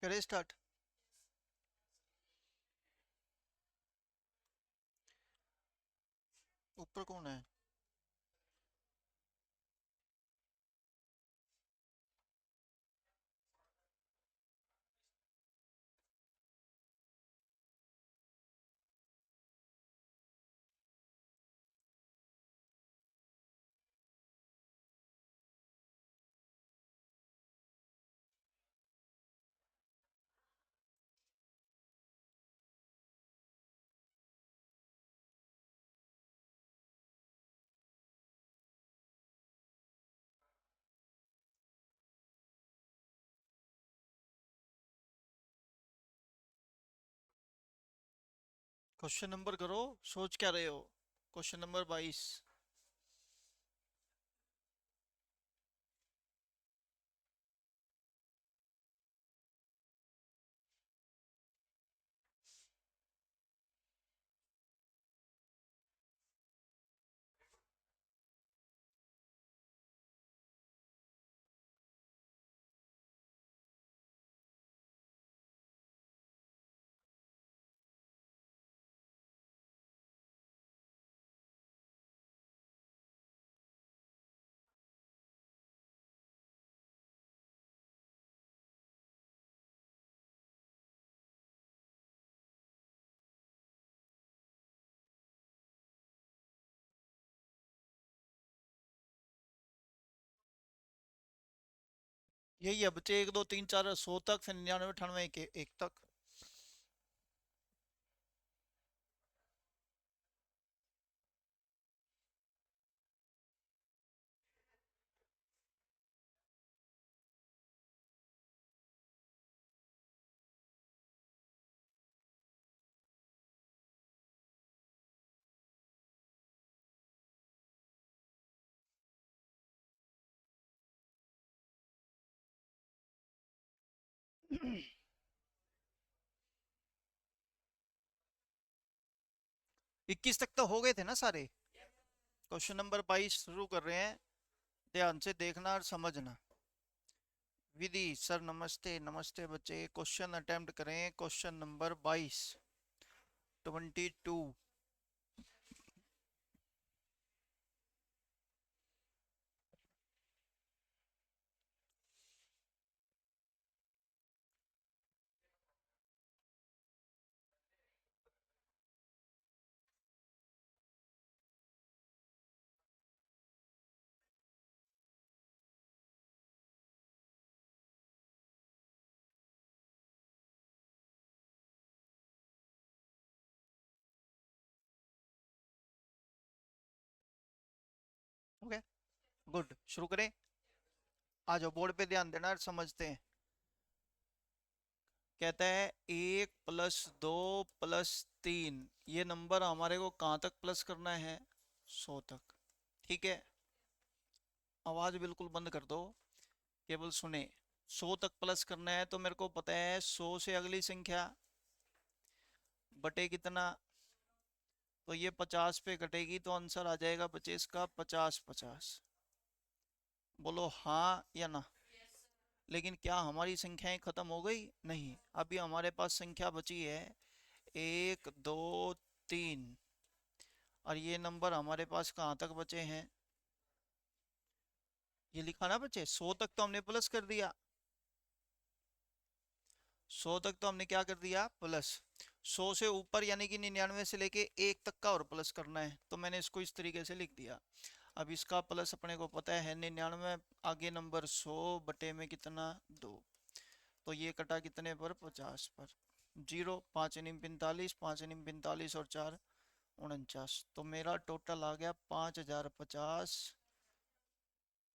करे स्टार्ट। ऊपर कौन है? क्वेश्चन नंबर करो। सोच क्या रहे हो? Question number 22। यही है बच्चे, 1 2 3 4 100 तक, फिर 99 98 के 1 तक। इक्कीस तक तो हो गए थे ना सारे। क्वेश्चन नंबर 22 शुरू कर रहे हैं। ध्यान से देखना और समझना। विधि सर, नमस्ते नमस्ते बच्चे। क्वेश्चन अटेम्प्ट करें। Question number 22, 22। Okay, good. शुरू करें। आ जाओ, बोर्ड पे ध्यान देना और समझते हैं। कहता है 1 + 2 + 3, ये नंबर हमारे को कहाँ तक प्लस करना है? 100 तक। ठीक है, आवाज बिल्कुल बंद कर दो, केवल सुने। 100 तक प्लस करना है तो मेरे को पता है 100 से अगली संख्या बटे कितना, तो ये 50 पे कटेगी, तो आंसर आ जाएगा बच्चे इसका 50 50। बोलो हाँ या ना। लेकिन क्या हमारी संख्याएं खत्म हो गई? नहीं, अभी हमारे पास संख्या बची है 1 2 3। और ये नंबर हमारे पास कहाँ तक बचे हैं? ये लिखा ना बच्चे, 100 तक तो हमने प्लस कर दिया। 100 तक तो हमने क्या कर दिया? प्लस। 100 से ऊपर यानी कि 99 से लेके 1 तक का और प्लस करना है, तो मैंने इसको इस तरीके से लिख दिया। अब इसका प्लस अपने को पता है 99, आगे नंबर 100 बटे में कितना? 2। तो ये कटा कितने पर? 50 पर। जीरो, 5 × 45, 5 × 45 और 4 49। तो मेरा टोटल आ गया 5050,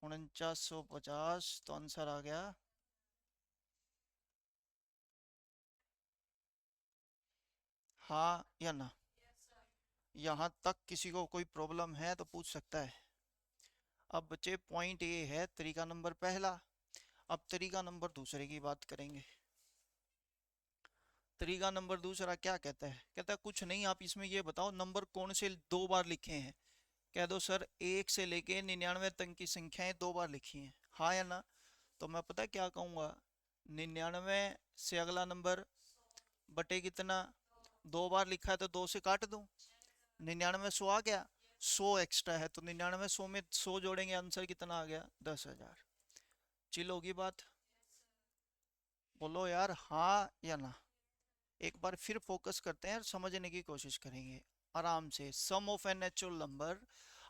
4950। तो आंसर आ गया। हाँ या ना? यहाँ तक किसी को कोई प्रॉब्लम है तो पूछ सकता है। अब बच्चे पॉइंट ये है, तरीका नंबर पहला। अब तरीका नंबर दूसरे की बात करेंगे। तरीका नंबर दूसरा क्या कहता है? कहता है कुछ नहीं, आप इसमें ये बताओ नंबर कौन से 2 बार लिखे हैं। कह दो सर 1 से लेके 99 तक की संख्याएं 2 बार लिखी हैं, हाँ या ना? तो मैं पता क्या कहूँगा, 99 से अगला नंबर बटे कितना, 2 बार लिखा है तो 2 से काट दूं। 99 100 आ गया, 100 एक्स्ट्रा है तो 99 100 में 100 जोड़ेंगे, आंसर कितना आ गया, 10,000। चिल होगी बात, बोलो यार हाँ या ना। एक बार फिर फोकस करते हैं और समझने की कोशिश करेंगे आराम से। सम ऑफ एन नेचुरल नंबर,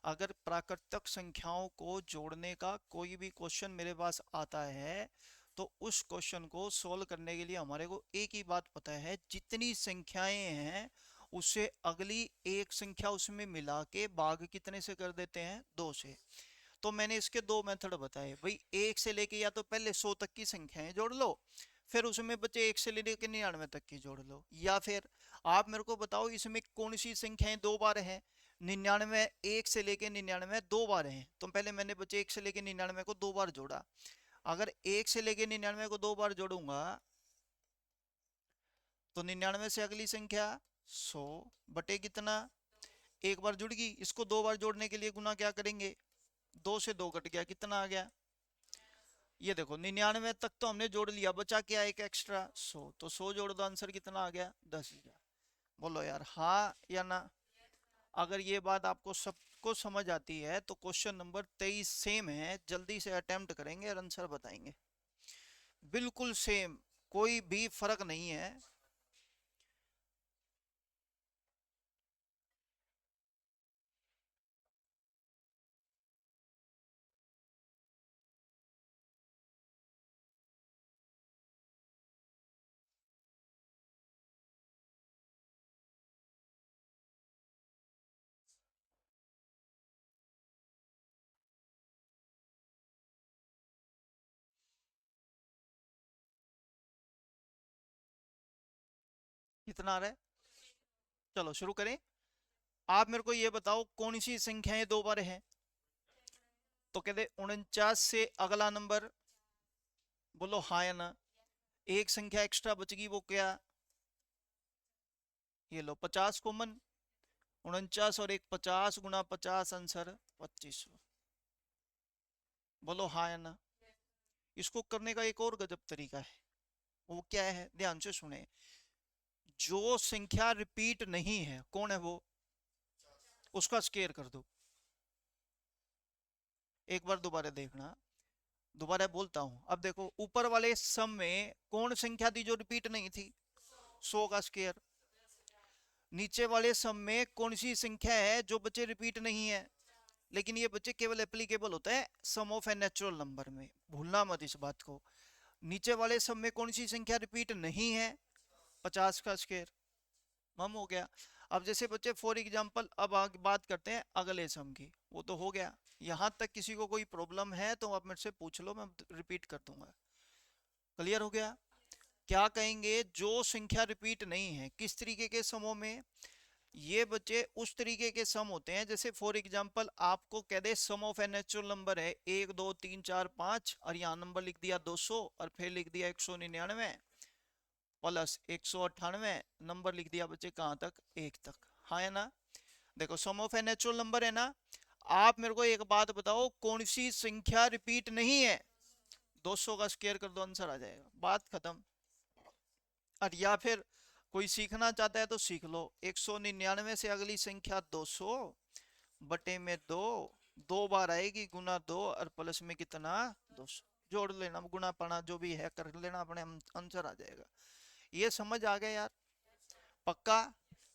अगर प्राकृतिक संख्याओं को जोड़ने का कोई भी क्वेश्चन मेरे पास आता है तो उस क्वेश्चन को सोल्व करने के लिए हमारे को एक ही बात पता है, जितनी संख्याएं हैं उससे अगली एक संख्या उसमें मिला के भाग कितने से कर देते हैं, 2 से। तो मैंने इसके दो मेथड बताए भाई, एक से लेके या तो पहले 100 तक की संख्याएं जोड़ लो, फिर उसमें बचे एक से लेके 99 तक की जोड़ लो, या फिर आप मेरे को बताओ इसमें कौन सी संख्याएं 2 बार हैं। 99 एक से लेके 99 2 बार हैं, तो पहले मैंने बचे एक से लेके 99 को 2 बार जोड़ा। अगर एक से लेके 99 को 2 बार जोड़ूंगा तो 99 से अगली संख्या 100 बटे कितना, एक बार जुड़ गई, इसको 2 बार जोड़ने के लिए गुना क्या करेंगे, 2 से 2 कट गया, कितना आ गया, ये देखो 99 तक तो हमने जोड़ लिया, बचा क्या एक एक्स्ट्रा 100, तो 100 जोड़ दो, आंसर कितना आ गया, 10,000। बोलो यार हाँ या ना। अगर ये बात आपको सबको समझ आती है तो क्वेश्चन नंबर 23 सेम है, जल्दी से अटेम्प्ट करेंगे और आंसर बताएंगे, बिल्कुल सेम, कोई भी फर्क नहीं है। कितना आ रहा है, चलो शुरू करें। आप मेरे को ये बताओ कौन सी संख्याएं 2 बार हैं, तो कहते 49 से अगला नंबर, बोलो हाँ या ना। एक संख्या एक्स्ट्रा बच गई, वो क्या, ये लो 50 कॉमन, 49 और एक 50 गुना 50, आंसर 2500। बोलो हाँ या ना। इसको करने का एक और गजब तरीका है, वो क्या है, ध्यान से सुने। जो संख्या रिपीट नहीं है, कौन है वो, उसका स्केयर कर दो। एक बार दोबारा देखना, दोबारा बोलता हूं, अब देखो ऊपर वाले सम में कौन संख्या थी जो रिपीट नहीं थी, 100 का स्केयर। नीचे वाले सम में कौन सी संख्या है जो बच्चे रिपीट नहीं है, लेकिन ये बच्चे केवल एप्लीकेबल होता है sum of a natural number में, भूलना मत इस बात को। नीचे वाले सम में कौन सी संख्या रिपीट नहीं है, 50 का स्केयर, मम हो गया। अब जैसे बच्चे फॉर एग्जांपल अब आगे बात करते हैं अगले सम की, वो तो हो गया। यहां तक किसी को कोई प्रॉब्लम है तो आप मेरे से पूछ लो, मैं रिपीट कर दूंगा। क्लियर हो गया। क्या कहेंगे, जो संख्या रिपीट नहीं है किस तरीके के समूह में, ये बच्चे उस तरीके के सम होते हैं जैसे फॉर एग्जांपल आपको कह दे सम ऑफ एन नेचुरल नंबर है 1 2 3 4 5, और यहाँ नंबर लिख दिया 200 और फिर लिख दिया 199 प्लस 198, नंबर लिख दिया बच्चे कहाँ तक, 1 तक, हाँ है ना। देखो सम ऑफ एन नेचुरल नंबर है ना। आप मेरे को एक बात बताओ कौन सी संख्या रिपीट नहीं है, 200 का स्क्वायर कर दो, आंसर आ जाएगा, बात खत्म। और या फिर कोई सीखना चाहता है तो सीख लो, 199 से अगली संख्या 200 बटे में 2, 2 बार आएगी, गुना 2 और प्लस में कितना, 200, जोड़ लेना, गुना पढ़ना जो भी है कर लेना अपने, आंसर आ जाएगा। ये समझ आ गया यार, पक्का।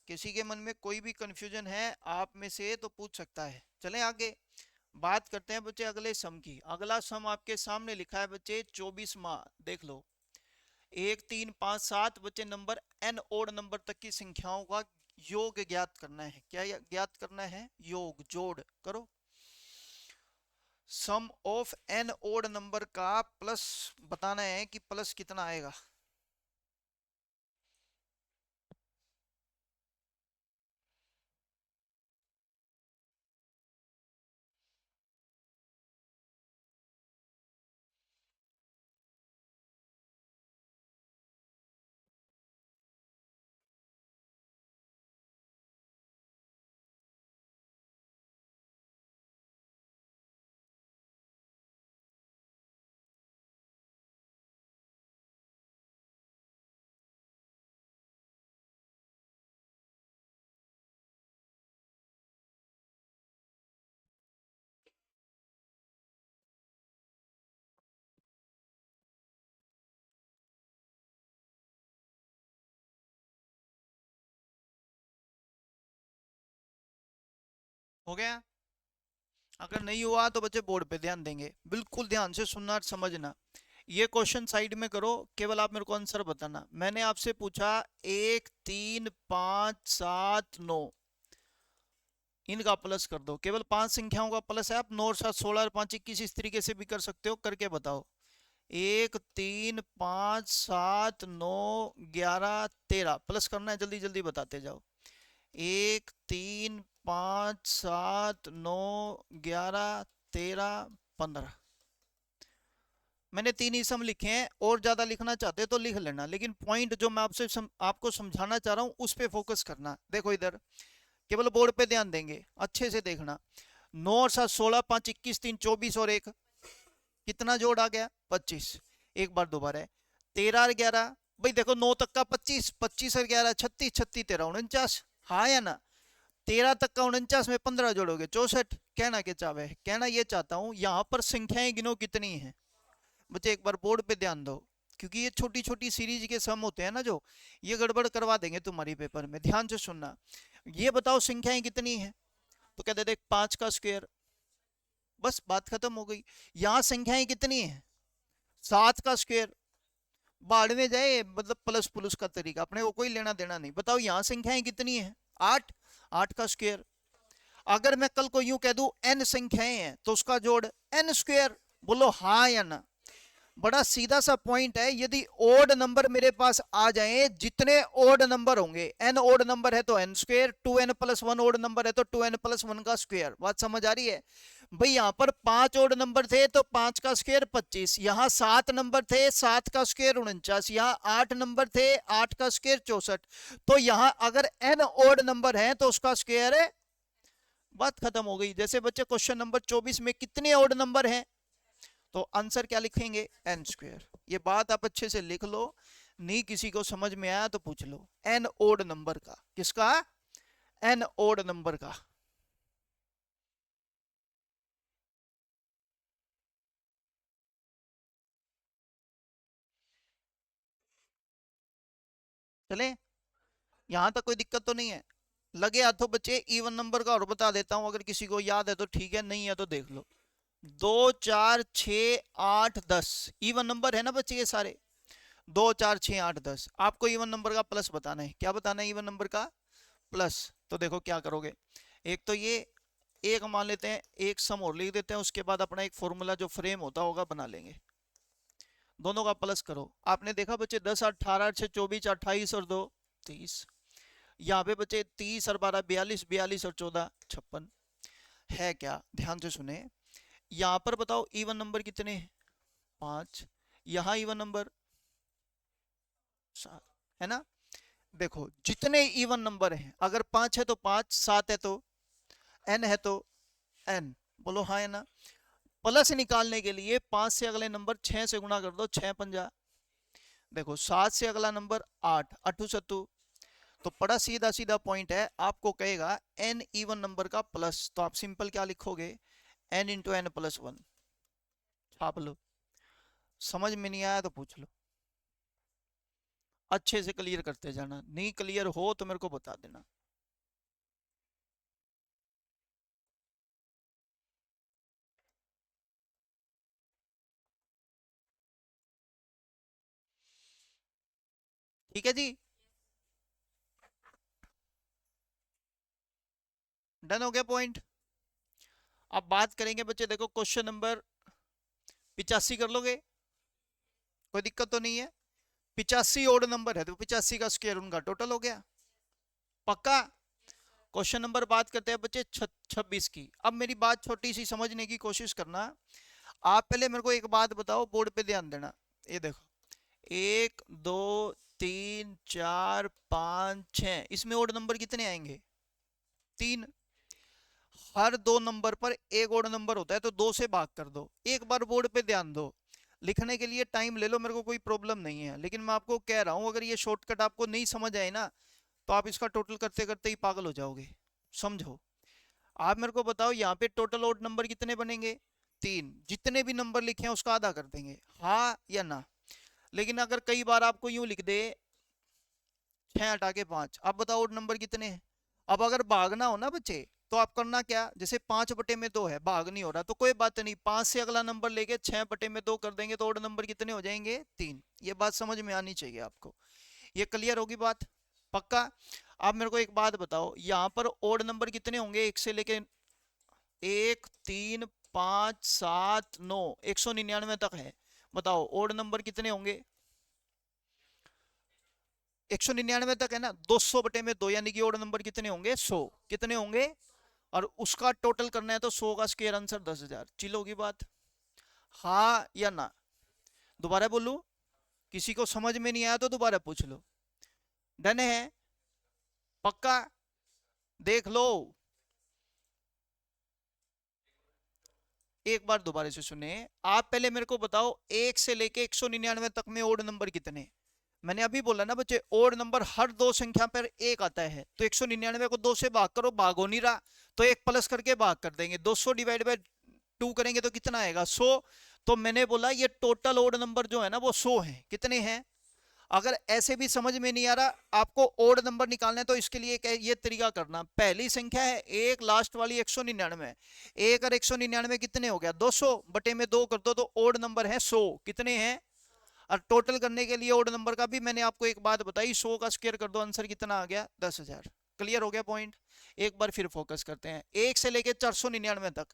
किसी के मन में कोई भी कंफ्यूजन है आप में से तो पूछ सकता है। चलें आगे बात करते हैं बच्चे अगले सम की। अगला सम आपके सामने लिखा है बच्चे 24 माह, देख लो 1 3 5 7 बच्चे नंबर एन ओड नंबर तक की संख्याओं का योग ज्ञात करना है। क्या ज्ञात करना है, योग, जोड़ करो। सम ऑफ एन ओड नंबर का प्लस बताना है कि प्लस कितना आएगा। हो गया? अगर नहीं हुआ तो बच्चे बोर्ड पे ध्यान देंगे, बिल्कुल ध्यान से सुनना और समझना। ये क्वेश्चन साइड में करो, केवल आप मेरे को आंसर बताना। मैंने आपसे पूछा 1 3 5 7 9, इनका प्लस कर दो। केवल 5 संख्याओं का प्लस है। आप 9 और 7 16 और 5 21 इस तरीके से भी कर सकते हो, करके बताओ। 1 3 5 7 9 11 13 प्लस करना है, जल्दी जल्दी बताते जाओ। 1 3 5 7 9 11 13 15। मैंने 3 ही सम लिखे हैं, और ज्यादा लिखना चाहते तो लिख लेना, लेकिन पॉइंट जो मैं आपसे आपको समझाना चाह रहा हूं उस पे फोकस करना। देखो इधर, केवल बोर्ड पे ध्यान देंगे, अच्छे से देखना। 9 और 7 16, 5 21 3 24 और 1 कितना जोड़ आ गया? 25। एक बार दोबारा है, 13 और 11, भाई देखो 9 तक का 25, 25 और 11 36, 36 13 49, हाँ या ना? 13 तक का 49 में 15 जोड़ोगे 64। कहना क्या चाहे? कहना ये चाहता हूं यहाँ पर संख्याएं गिनो कितनी है। बच्चे एक बार बोर्ड पे ध्यान दो, क्योंकि ये छोटी छोटी सीरीज के सम होते हैं ना, जो ये गड़बड़ करवा देंगे तुम्हारी पेपर में। ध्यान से सुनना। ये बताओ संख्याएं कितनी है? तो कहते देख 5 का स्क्वायर, बस बात खत्म हो गई। यहाँ संख्याएं कितनी है? 7 का स्क्वायर। बाढ़ में जाए, मतलब प्लस प्लस का तरीका, अपने को कोई लेना देना नहीं। बताओ यहाँ संख्याएं कितनी है? 8। 8 का स्क्वायर। अगर मैं कल को यूं कह दूं n संख्याएं हैं तो उसका जोड़ n स्क्वायर। बोलो हाँ या ना? बड़ा सीधा सा पॉइंट है। यदि ओड नंबर मेरे पास आ जाए, जितने ओड नंबर होंगे, n ओड नंबर है तो n square, 2n plus 1 odd number है तो 2n प्लस 1 का स्क्वायर। बात समझ आ रही है? भाई यहाँ पर 5 ओड नंबर थे तो 5 का स्क्वायर 25, यहाँ 7 नंबर थे 7 का स्क्वायर 49, यहाँ 8 नंबर थे 8 का स्क्वायर 64। तो यहाँ अगर n ओड नंबर है तो उसका स्क्वायर है। बात खत्म हो गई। जैसे बच्चे क्वेश्चन नंबर 24 में कितने ओड नंबर हैं, तो आंसर क्या लिखेंगे? N square. ये बात आप अच्छे से लिख लो, नहीं किसी को समझ में आया तो पूछ लो। एन ओड नंबर का। किसका? एन ओड नंबर का। चले? यहां तक कोई दिक्कत तो नहीं है? लगे हाथों बच्चे इवन नंबर का और बता देता हूं, अगर किसी को याद है तो ठीक है, नहीं है तो देख लो। 2 4 6 8 10 इवन नंबर है ना बच्चे ये सारे? 2 4 6 8 10। आपको इवन नंबर का प्लस बताना है। क्या बताना है? इवन नंबर का प्लस। तो देखो क्या करोगे। एक तो ये एक मान लेते हैं, एक सम और लिख देते हैं, उसके बाद अपना एक फॉर्मूला जो फ्रेम होता होगा बना लेंगे। दोनों का प्लस करो। आपने देखा बच्चे 10 18 6 24 28 और 2 30। यहाँ पे बच्चे 30 और 12 42, 42 और 14 56। है क्या? ध्यान से सुने। यहाँ पर बताओ इवन नंबर कितने हैं? 5। यहाँ इवन नंबर 7 है ना? देखो जितने इवन नंबर हैं, अगर 5 है तो 5, 7 है तो n है तो n। बोलो हाँ है ना? प्लस निकालने के लिए 5 से अगले नंबर 6 से गुणा कर दो, 6 पंजा। देखो 7 से अगला नंबर 8, 8 सत्तू। तो बड़ा सीधा सीधा पॉइंट है, आपको कहेगा n इवन नंबर का प्लस, तो आप सिंपल क्या लिखोगे? n into N plus 1। छाप लो। समझ में नहीं आया तो पूछ लो। अच्छे से क्लियर करते जाना, नहीं क्लियर हो तो मेरे को बता देना। ठीक है जी? डन हो गया पॉइंट? अब बात करेंगे बच्चे, देखो क्वेश्चन नंबर 85 कर लोगे? कोई दिक्कत तो नहीं है? 85 ओड नंबर है तो 85 का स्क्वायर उनका टोटल हो गया। पक्का? क्वेश्चन नंबर बात करते हैं बच्चे 26 की। अब मेरी बात छोटी सी समझने की कोशिश करना। आप पहले मेरे को एक बात बताओ, बोर्ड पे ध्यान देना। ये देखो 1 2 3 4 5 6, इसमें ओड नंबर कितने आएंगे? 3। हर 2 नंबर पर एक ओड नंबर होता है, तो 2 से भाग कर दो। एक बार बोर्ड पे ध्यान दो। लिखने के लिए टाइम ले लो, मेरे को कोई प्रॉब्लम नहीं है, लेकिन मैं आपको कह रहा हूं, अगर ये शॉर्टकट आपको नहीं समझ आए ना, तो आप इसका टोटल करते करते ही पागल हो जाओगे। समझो। आप मेरे को बताओ यहाँ पे टोटल ओड नंबर कितने बनेंगे? 3। जितने भी नंबर लिखे हैं उसका आधा कर देंगे, हाँ या ना? लेकिन अगर कई बार आपको यूं लिख दे 6 हटा के 5, अब बताओ ओड नंबर कितने हैं? अब अगर भागना हो ना बच्चे, तो आप करना क्या, जैसे 5/2 है, भाग नहीं हो रहा तो कोई बात नहीं, 5 से अगला नंबर लेके 6/2 कर देंगे तो ओड नंबर कितने हो जाएंगे, 3। ये बात समझ में आनी चाहिए आपको। ये क्लियर होगी बात, पक्का। आप मेरे को एक बात बताओ, यहाँ पर ओड नंबर कितने होंगे, 1 से लेके 1, 3, 5, 7, 9, 199 तक है। बताओ ओड नंबर कितने होंगे, 199 तक है ना, 200/2 यानी कि ओड नंबर कितने होंगे, 100। कितने होंगे, और उसका टोटल करना है तो 100 का स्क्वायर आंसर 10,000। चिल होगी बात, हाँ या ना। दोबारा बोलूं, किसी को समझ में नहीं आया तो दोबारा पूछ लो। डन है, पक्का, देख लो। एक बार दोबारा से सुने, आप पहले मेरे को बताओ 1 से लेके 199 तक में ओड नंबर कितने। मैंने अभी बोला ना बच्चे, ओड नंबर हर दो संख्या पर एक आता है, तो 199 को 2 से भाग करो, भाग हो नहीं रहा तो एक प्लस करके भाग कर देंगे, 200 डिवाइड बाय 2 करेंगे तो कितना आएगा, 100। तो मैंने बोला ये टोटल ओड नंबर जो है ना वो 100 है। कितने हैं, अगर ऐसे भी समझ में नहीं आ रहा, आपको ओड नंबर निकालना है तो इसके लिए ये तरीका करना, पहली संख्या है एक, लास्ट वाली 199, एक और 199 कितने हो गया, 200/2 कर दो तो ओड नंबर है 100। कितने हैं, और टोटल करने के लिए ओड नंबर का भी मैंने आपको एक बात बताई, 100 का स्क्वायर कर दो, आंसर कितना आ गया, 10,000। क्लियर हो गया पॉइंट। एक बार फिर फोकस करते हैं, 1 से लेके 499 तक,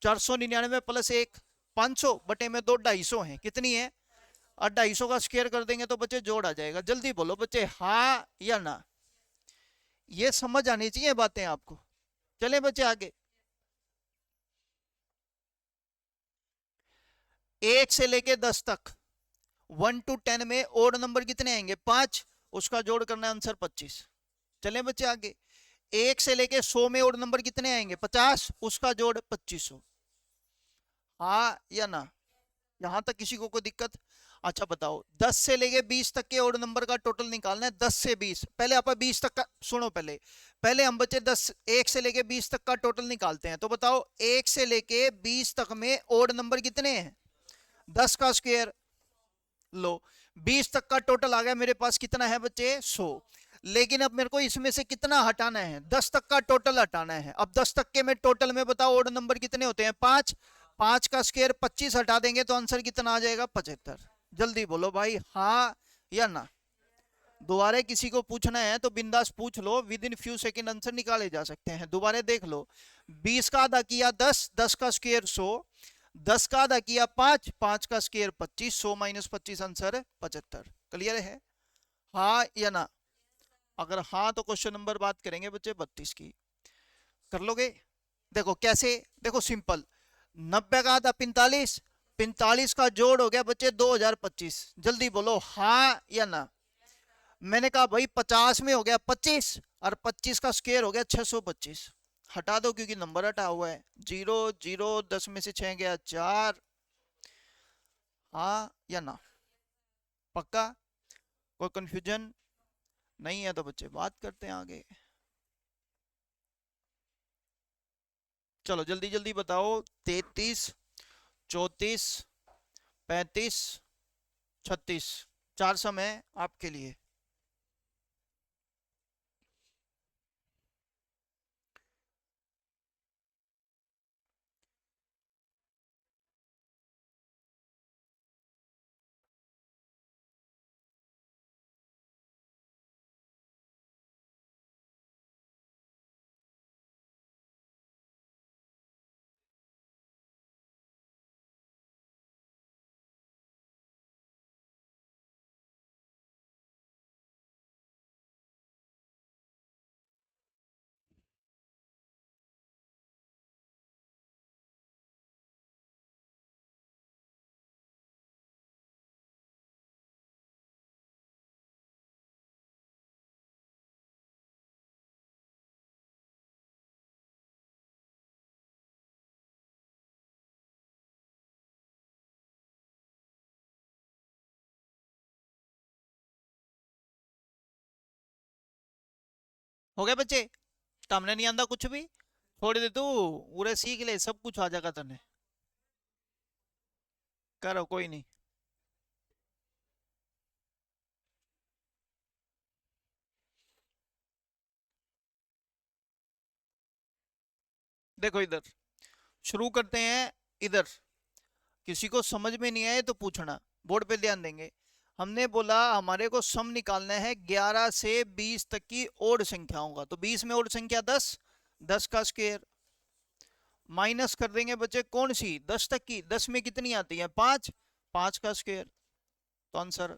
499 प्लस 1, 500/2 250 है, कितनी है, और 250 का स्क्वायर कर देंगे तो बच्चे जोड़ आ जाएगा। जल्दी बोलो बच्चे, हाँ या ना। ये समझ आनी चाहिए बातें आपको। चले बच्चे आगे, 1 से लेके 10 तक, 1 to 10 में ओड नंबर कितने आएंगे, 5, उसका जोड़ करना है, आंसर 25। चले बच्चे आगे, 1 से लेके 100 में ओड नंबर कितने आएंगे, 50, उसका जोड़ 2500। हाँ या ना, यहां तक किसी को कोई दिक्कत। अच्छा बताओ, 10 से लेके 20 तक के ओड नंबर का टोटल निकालना है, 10 से 20, पहले आप 20 तक का सुनो, पहले पहले हम बच्चे 10, 1 से लेके 20 तक का टोटल निकालते हैं। तो बताओ 1 से लेके 20 तक में ओड नंबर कितने हैं, 10 का स्क्वायर लो, 20 तक का टोटल आ गया मेरे पास, कितना है बच्चे, 100। लेकिन अब मेरे को इसमें से कितना हटाना है, 10 तक का टोटल हटाना है। अब 10 तक के में टोटल में बताओ ओड नंबर कितने होते हैं, 5, 5 का स्क्वायर 25 हटा देंगे तो आंसर कितना आ जाएगा, 75। जल्दी बोलो भाई, हाँ या ना। दोबारा किसी को पूछना है तो बिंदास पूछ लो, within few second answer निकाले जा सकते हैं। दोबारा देख लो, 20 का आधा किया 10, 10 का स्क्वायर 100, 10 का आधा किया 5, 5 का स्क्वायर 25, 100 माइनस 25 आंसर 75। क्लियर है, हाँ या ना। अगर हाँ तो क्वेश्चन नंबर बात करेंगे बच्चे 32 की, कर लोगे। देखो कैसे, देखो सिंपल, 90 का आधा 45, 45 का जोड़ हो गया बच्चे 2025। जल्दी बोलो हाँ या ना। मैंने कहा भाई 50 में हो गया 25, और 25 का स्क्वायर हो गया 625। हटा दो क्योंकि नंबर हटा हुआ है, 0 0, 10 में से 6 गया 4। हाँ या ना, पक्का, कोई कंफ्यूजन नहीं है तो बच्चे बात करते हैं आगे। चलो जल्दी जल्दी बताओ, 33, 34, 35, 36, 4 समय आपके लिए। हो गया बच्चे, तमने नहीं आंदा कुछ भी, छोड़ दे तू, पूरे सीख ले, सब कुछ आ जाएगा तने। करो कोई नहीं। देखो इधर शुरू करते हैं। इधर किसी को समझ में नहीं आए तो पूछना, बोर्ड पे ध्यान देंगे। हमने बोला हमारे को सम निकालना है 11 से 20 तक की ओड संख्याओं का। तो 20 में ओड संख्या 10, 10 का स्क्वायर माइनस कर देंगे बच्चे कौन सी 10 तक की। 10 में कितनी आती है 5, 5 का स्क्वायर। तो आंसर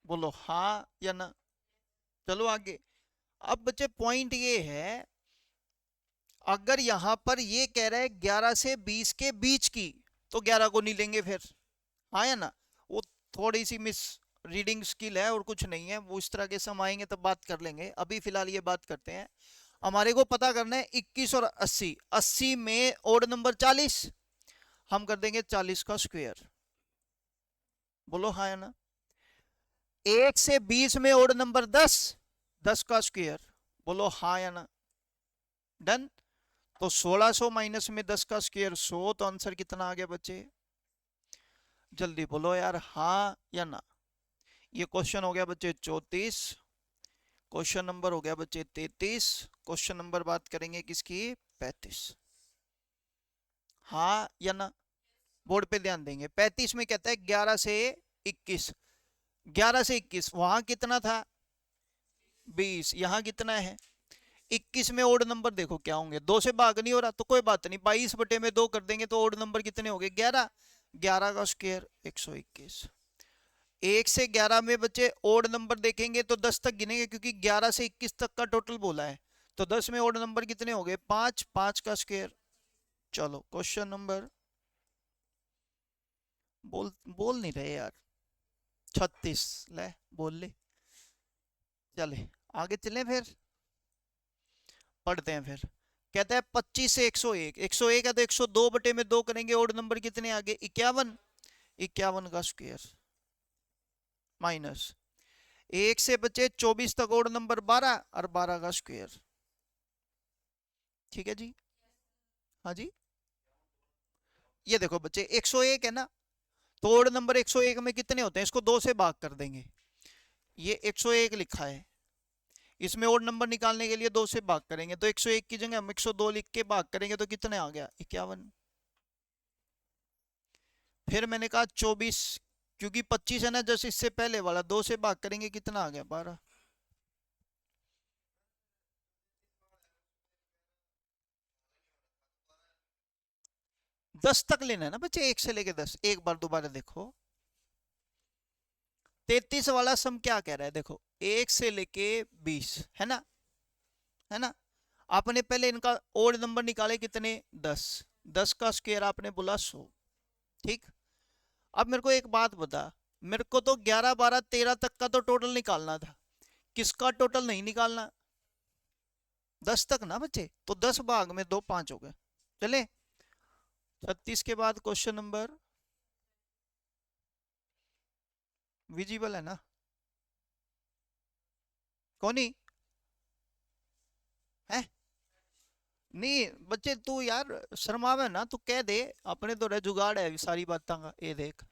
बोलो हाँ या ना। चलो आगे। अब बच्चे पॉइंट ये है, अगर यहां पर ये कह रहा है 11 से 20 के बीच की, तो 11 को नहीं लेंगे फिर, हाँ या ना। वो थोड़ी सी मिस रीडिंग स्किल है और कुछ नहीं है, वो इस तरह के सम आएंगे तब बात कर लेंगे, अभी फिलहाल ये बात करते हैं। हमारे को पता करना है 21 और 80, 80 में ओड नंबर 40, हम कर देंगे 40 का स्क्वायर। बोलो हाँ या ना। 1 से 20 में ओड नंबर 10, 10 का स्क्वायर। बोलो हाँ या ना। डन। तो 1600 माइनस में 10 का स्क्वायर 100, तो आंसर कितना आ गया बच्चे, जल्दी बोलो यार हाँ या ना। ये क्वेश्चन हो गया बच्चे 34, क्वेश्चन नंबर हो गया बच्चे 33, क्वेश्चन नंबर बात करेंगे किसकी 35। हाँ या ना, बोर्ड पे ध्यान देंगे। 35 में कहता है 11 से 21, 11 से 21 वहां कितना था 20, यहां कितना है 21 में ओड नंबर देखो क्या होंगे, 2 से भाग नहीं हो रहा तो कोई बात नहीं, 22 बटे में 2 कर देंगे तो ओड नंबर कितने हो गए 11, 11 का स्क्वायर 121। 1 से 11 में बच्चे ओड नंबर देखेंगे तो 10 तक गिनेंगे, क्योंकि 11 से 21 तक का टोटल बोला है। तो 10 में ओड नंबर कितने हो गए 5, 5 का स्क्वायर। चलो क्वेश्चन नंबर बोल बोल नहीं रहे यार, 36 ले बोल ले। चले आगे चले फिर पढ़ते हैं। फिर कहता है 25 से 101, 101 है तो 102 बटे में 2 करेंगे, ओड नंबर कितने आगे 51, 51 का स्क्वायर माइनस 1 से बचे 24 तक ओड नंबर 12 और 12 का स्क्वायर। ठीक है जी, हाँ जी। ये देखो बच्चे 101 है ना, तो ओड नंबर 101 में कितने होते हैं, इसको 2 से भाग कर देंगे। ये 101 लिखा है, इसमें ओड नंबर निकालने के लिए 2 से भाग करेंगे, तो 101 की जगह हम 102 लिख के भाग करेंगे तो कितने आ गया 51। फिर मैंने कहा 24, क्योंकि 25 है ना जैसे इससे पहले वाला, 2 से भाग करेंगे कितना आ गया 12। 10 तक लेना है ना बच्चे, 1 से लेके 10, एक बार दोबारा देखो। 33 वाला सम क्या कह रहा है देखो, 1 से लेके 20 है ना, है ना। आपने पहले इनका ओड नंबर निकाले कितने 10, 10 का स्क्वायर आपने बोला 100। ठीक। अब मेरे को एक बात बता, मेरे को तो 11 12 13 तक का तो टोटल निकालना था, किसका टोटल नहीं निकालना, 10 तक ना बच्चे। तो 10 भाग में 2 5 हो गए। चले 36 के बाद क्वेश्चन नंबर विजिबल है ना, कौन ही है। नहीं बच्चे तू यार शर्मावे ना, तू कह दे अपने तो रे जुगाड़ है सारी बातों का, ये देख।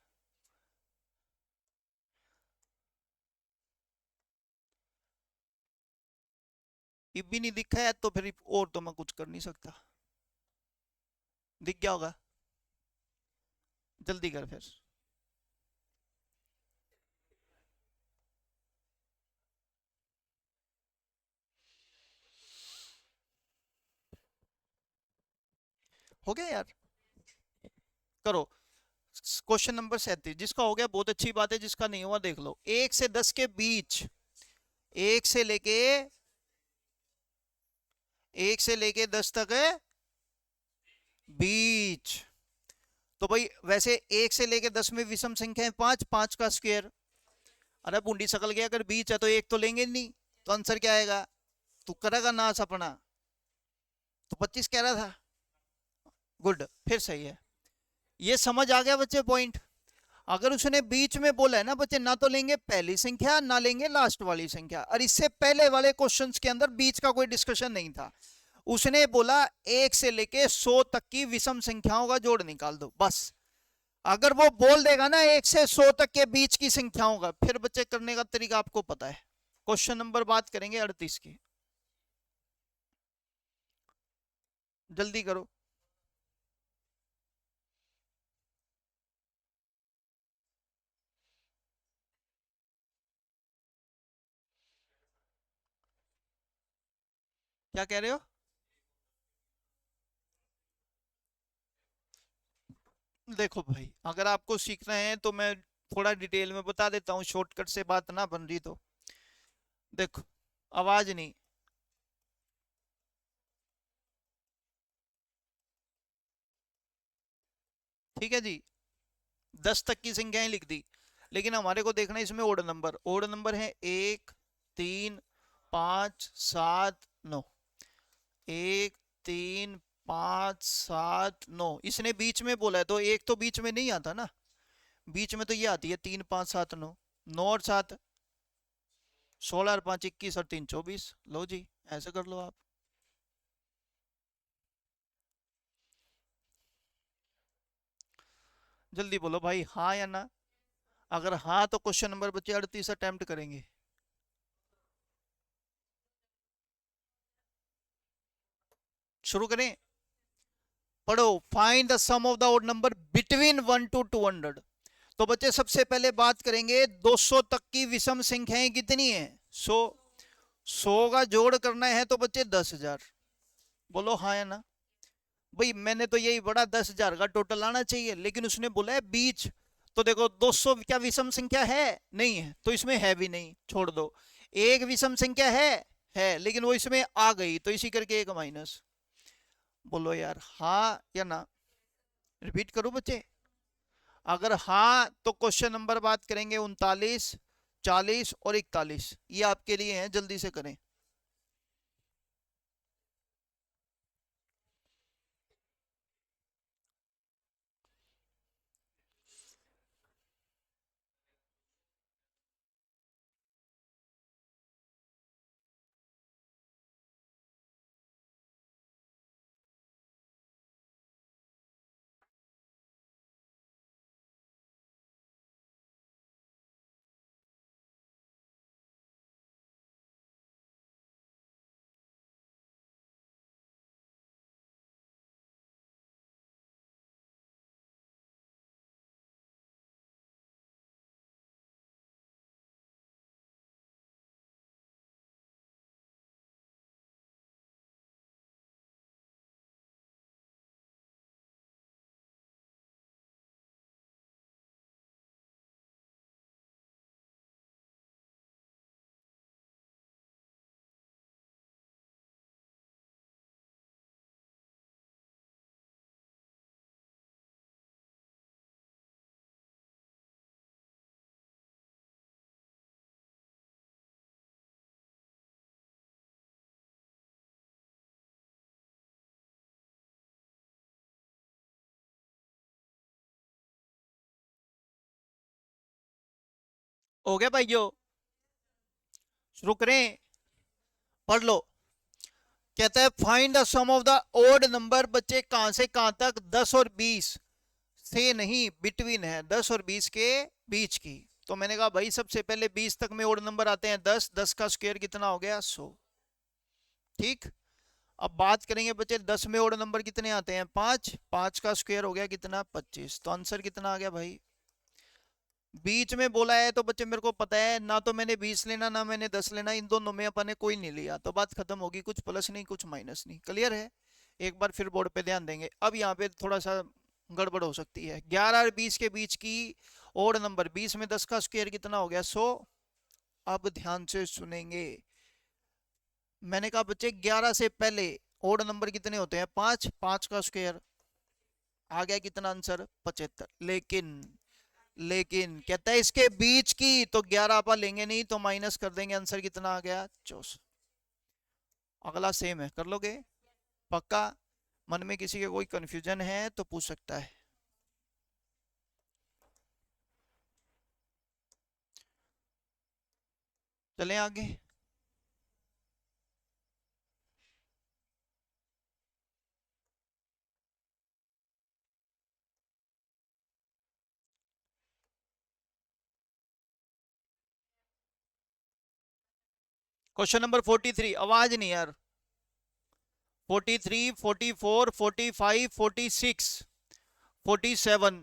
ये भी नहीं दिखा है तो फिर और तो मैं कुछ कर नहीं सकता। दिख गया होगा, जल्दी कर फिर। हो गया यार, करो। क्वेश्चन नंबर 37 जिसका हो गया बहुत अच्छी बात है, जिसका नहीं हुआ देख लो। 1 से 10 के बीच, 1 से लेके 1 से लेके 10 तक है बीच। तो भाई वैसे 1 से लेके 10 में विषम संख्या है 5, 5 का स्क्वायर। अरे बूंदी सकल गया, अगर बीच है तो एक तो लेंगे नहीं, तो आंसर क्या आएगा, तू करेगा नाश अपना। तो 25 कह रहा था, गुड फिर सही है। ये समझ आ गया बच्चे पॉइंट। अगर उसने बीच में बोला है ना बच्चे, ना तो लेंगे पहली संख्या ना लेंगे लास्ट वाली संख्या, और इससे पहले वाले क्वेश्चंस के अंदर बीच का कोई डिस्कशन नहीं था। उसने बोला 1 से लेके 100 तक की विषम संख्याओं का जोड़ निकाल दो बस। अगर वो बोल देगा ना 1 से 100 तक के बीच की संख्याओं का, फिर बच्चे करने का तरीका आपको पता है। क्वेश्चन नंबर बात करेंगे 38 की। जल्दी करो। क्या कह रहे हो? देखो भाई, अगर आपको सीखना है तो मैं थोड़ा डिटेल में बता देता हूँ, शॉर्टकट से बात ना बन रही तो। देखो, आवाज नहीं। ठीक है जी, 10 तक की संख्याएं लिख दी, लेकिन हमारे को देखना है इसमें ओड नंबर। ओड नंबर है 1, 3, 5, 7, 9। 1, 3, 5, 7, 9, इसने बीच में बोला है तो एक तो बीच में नहीं आता ना। बीच में तो ये आती है 3, 5, 7, 9। 9 और 7, 16 और 5 21 और 3 24। लो जी, ऐसे कर लो आप। जल्दी बोलो भाई, हाँ या ना। अगर हाँ तो क्वेश्चन नंबर बच्चे 38 अटेम्प्ट करेंगे। शुरू करें? पढ़ो, find the sum of the odd number between 1 to 200। तो बच्चे सबसे पहले बात करेंगे 200 तक की विषम संख्याएं कितनी है? 100। 100 का जोड़ करना है तो बच्चे 10,000। बोलो हाँ या ना। भाई मैंने तो यही बड़ा 10,000 का टोटल आना चाहिए, लेकिन उसने बोला है बीच। तो देखो 200 क्या विषम संख्या है? नहीं है, तो इसमें है भी नहीं, छोड़ दो। एक विषम संख्या है, लेकिन वो इसमें आ गई तो इसी करके एक माइनस। बोलो यार, हाँ या ना। रिपीट करो बच्चे। अगर हाँ तो क्वेश्चन नंबर बात करेंगे 39, 40 और 41, ये आपके लिए हैं, जल्दी से करें। हो गया भाई जो? शुरू करें? पढ़ लो। कहता है find the sum of the odd number. बच्चे कहां से कहां तक? 10 और 20 से नहीं, बिटवीन है, 10 और 20 के बीच की। तो मैंने कहा भाई सबसे पहले 20 तक में ओड नंबर आते हैं 10। 10 का स्क्वायर कितना हो गया? 100। ठीक। अब बात करेंगे बच्चे 10 में ओड नंबर कितने आते हैं? 5। 5 का स्क्वायर हो गया कितना? 25। तो आंसर कितना आ गया भाई? बीच में बोला है तो बच्चे मेरे को पता है ना, तो मैंने 20 लेना ना मैंने 10 लेना, इन दोनों में अपन ने कोई नहीं लिया, तो बात खत्म होगी। कुछ प्लस नहीं कुछ माइनस नहीं, क्लियर है? एक बार फिर बोर्ड पे ध्यान देंगे। अब यहाँ पे थोड़ा सा गड़बड़ हो सकती है। 11 और 20 के बीच की ओड नंबर, 20 में 10 का स्क्वायर कितना हो गया? 100। अब ध्यान से सुनेंगे। मैंने कहा बच्चे 11 से पहले ओड नंबर कितने होते हैं? 5। 5 का स्क्वायर आ गया कितना? आंसर 75। लेकिन कहता है इसके बीच की, तो 11 अपन लेंगे नहीं तो माइनस कर देंगे, आंसर कितना आ गया? 64। अगला सेम है, कर लोगे? पक्का? मन में किसी के कोई कंफ्यूजन है तो पूछ सकता है। चलें आगे। क्वेश्चन नंबर 43, आवाज नहीं यार। 43, 44, 45, 46, 47।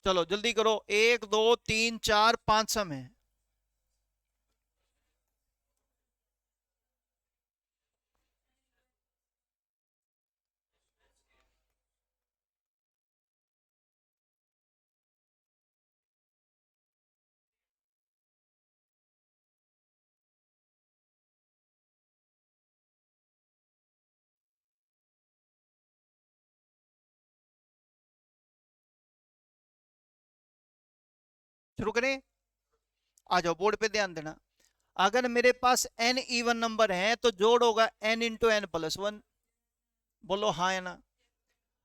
चलो जल्दी करो, 1 2 3 4 5 समय। शुरू करें? आ जाओ बोर्ड पे ध्यान देना। अगर मेरे पास n इवन नंबर है तो जोड़ होगा n इंटू n प्लस 1। बोलो हाँ या ना।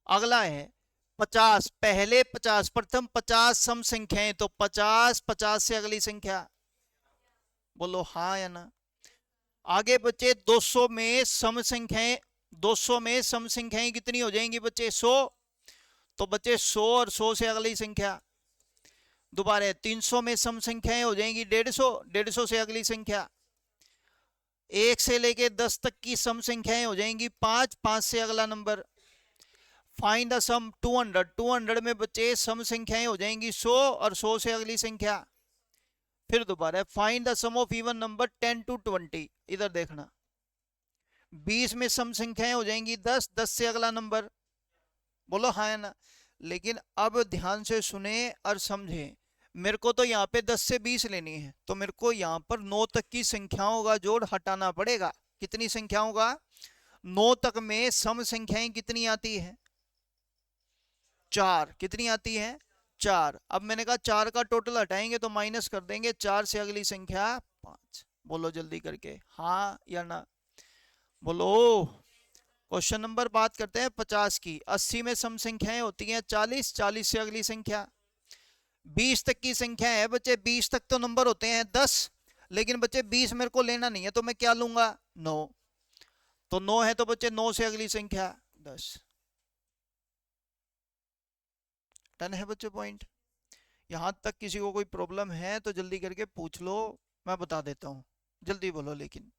अगला है 50, पहले 50, प्रथम 50 सम संख्याएं, तो 50, 50 से अगली संख्या। बोलो हाँ या ना। आगे बच्चे 200 में सम संख्याएं, 200 में सम संख्याएं कितनी हो जाएंगी बच्चे? 100। तो बच्चे 100 और 100 से अगली संख्या। दोबारा 300 में सम संख्याएं हो जाएंगी 150, 150 से अगली संख्या। 1 से लेके 10 तक की सम संख्याएं हो जाएंगी 5, 5 से अगला नंबर। फाइंड द सम 200, 200 में बच्चे सम संख्याएं हो जाएंगी 100 और 100 से अगली संख्या। फिर दोबारा find the sum of even number 10 to 20। इधर देखना, 20 में सम संख्याएं हो जाएंगी 10, 10 से अगला नंबर। बोलो हाँ या ना। लेकिन अब ध्यान से सुने और समझे, मेरे को तो यहाँ पे 10 से 20 लेनी है, तो मेरे को यहाँ पर 9 तक की संख्याओं का जोड़ हटाना पड़ेगा। कितनी संख्याओं का? 9 तक में सम संख्याएं कितनी आती है? 4। कितनी आती है? 4। अब मैंने कहा 4 का टोटल हटाएंगे तो माइनस कर देंगे, 4 से अगली संख्या 5। बोलो जल्दी करके हाँ या ना। बोलो। क्वेश्चन नंबर बात करते हैं 50 की। 80 में सम संख्याएं होती हैं 40, 40 से अगली संख्या। 20 तक की संख्या है बच्चे, 20 तक तो नंबर होते हैं 10, लेकिन बच्चे 20 मेरे को लेना नहीं है, तो मैं क्या लूंगा? 9। तो 9 है तो बच्चे 9 से अगली संख्या 10। डन है बच्चे पॉइंट? यहां तक किसी को कोई प्रॉब्लम है तो जल्दी करके पूछ लो, मैं बता देता हूँ। जल्दी बोलो, लेकिन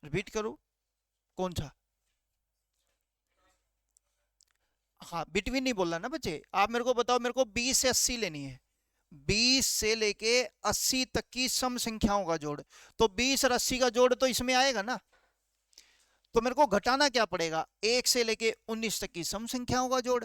रिपीट करूँ? कौन सा? हाँ, बिटवीन नहीं बोलना ना बच्चे। आप मेरे को बताओ, मेरे को 20 से 80 लेनी है, 20 से लेके 80 तक की सम संख्याओं का जोड़। तो 20 और 80 का जोड़ तो इसमें आएगा ना। तो मेरे को घटाना क्या पड़ेगा? 1 से लेके 19 तक की सम संख्याओं का जोड़।